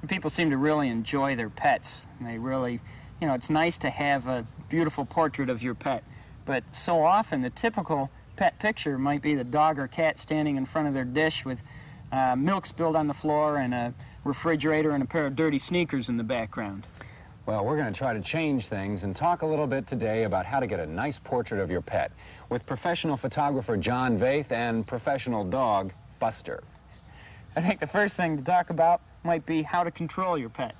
People seem to really enjoy their pets. They really, you know, it's nice to have a beautiful portrait of your pet. But so often, the typical pet picture might be the dog or cat standing in front of their dish with milk spilled on the floor and a refrigerator and a pair of dirty sneakers in the background. Well, we're going to try to change things and talk a little bit today about how to get a nice portrait of your pet with professional photographer John Vaeth and professional dog Buster. I think the first thing to talk about might be how to control your pet.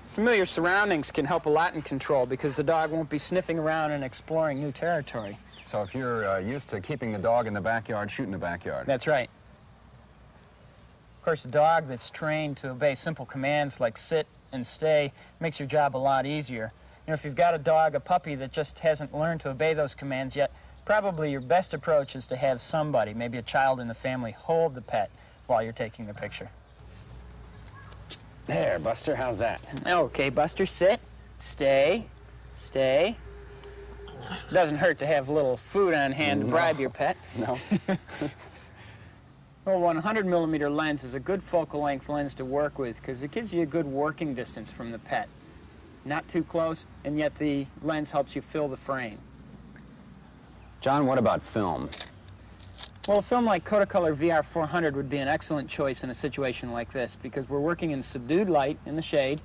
Familiar surroundings can help a lot in control because the dog won't be sniffing around and exploring new territory. So if you're used to keeping the dog in the backyard, shoot in the backyard. That's right. Of course, a dog that's trained to obey simple commands like sit and stay makes your job a lot easier. You know, if you've got a dog, a puppy that just hasn't learned to obey those commands yet, probably your best approach is to have somebody, maybe a child in the family, hold the pet while you're taking the picture. There, Buster, how's that? Okay, Buster, sit, stay, stay. Doesn't hurt to have a little food on hand to bribe your pet. No. Well, 100mm lens is a good focal length lens to work with because it gives you a good working distance from the pet. Not too close, and yet the lens helps you fill the frame. John, what about film? Well, a film like Kodacolor VR400 would be an excellent choice in a situation like this because we're working in subdued light in the shade,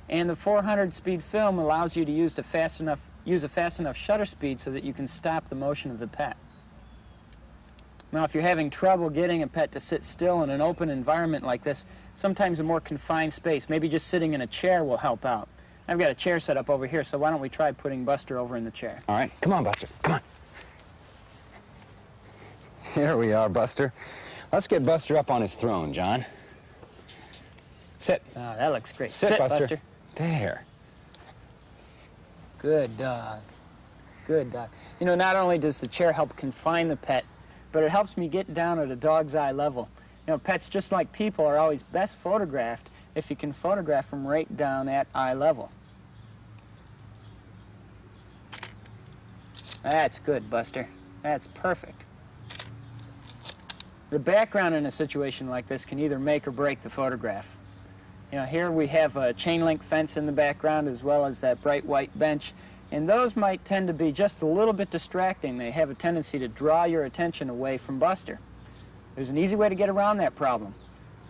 and the 400 speed film allows you to use a fast enough shutter speed so that you can stop the motion of the pet. Now, if you're having trouble getting a pet to sit still in an open environment like this, sometimes a more confined space, maybe just sitting in a chair, will help out. I've got a chair set up over here, so why don't we try putting Buster over in the chair? All right, come on, Buster, come on. Here we are, Buster. Let's get Buster up on his throne, John. Sit. Oh, that looks great. Sit, Buster. There. Good dog. Good dog. You know, not only does the chair help confine the pet, but it helps me get down at a dog's eye level. You know, pets, just like people, are always best photographed if you can photograph them right down at eye level. That's good, Buster. That's perfect. The background in a situation like this can either make or break the photograph. You know, here we have a chain link fence in the background as well as that bright white bench, and those might tend to be just a little bit distracting. They have a tendency to draw your attention away from Buster. There's an easy way to get around that problem.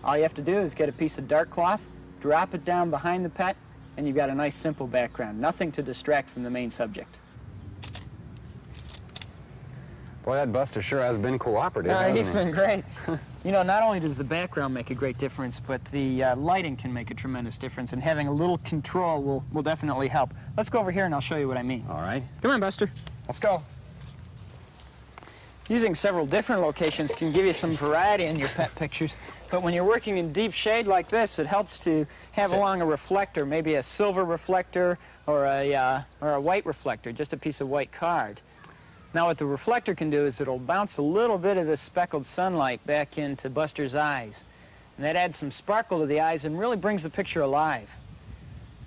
All you have to do is get a piece of dark cloth, drop it down behind the pet, and you've got a nice simple background. Nothing to distract from the main subject. Boy, that Buster sure has been cooperative, hasn't He's he? been great. You know, not only does the background make a great difference, but the lighting can make a tremendous difference, and having a little control will definitely help. Let's go over here and I'll show you what I mean. All right. Come on, Buster. Let's go. Using several different locations can give you some variety in your pet pictures, but when you're working in deep shade like this, it helps to have along a reflector, maybe a silver reflector or a white reflector, just a piece of white card. Now what the reflector can do is it'll bounce a little bit of this speckled sunlight back into Buster's eyes. And that adds some sparkle to the eyes and really brings the picture alive.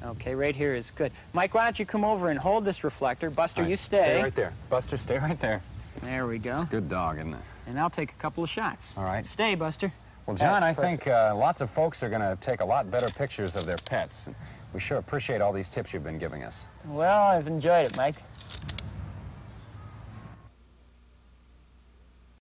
Okay, right here is good. Mike, why don't you come over and hold this reflector. Buster, Right, you stay. Stay right there. Buster, stay right there. There we go. It's a good dog, isn't it? And I'll take a couple of shots. All right. Stay, Buster. Well, John, That's I think lots of folks are going to take a lot better pictures of their pets. We sure appreciate all these tips you've been giving us. Well, I've enjoyed it, Mike.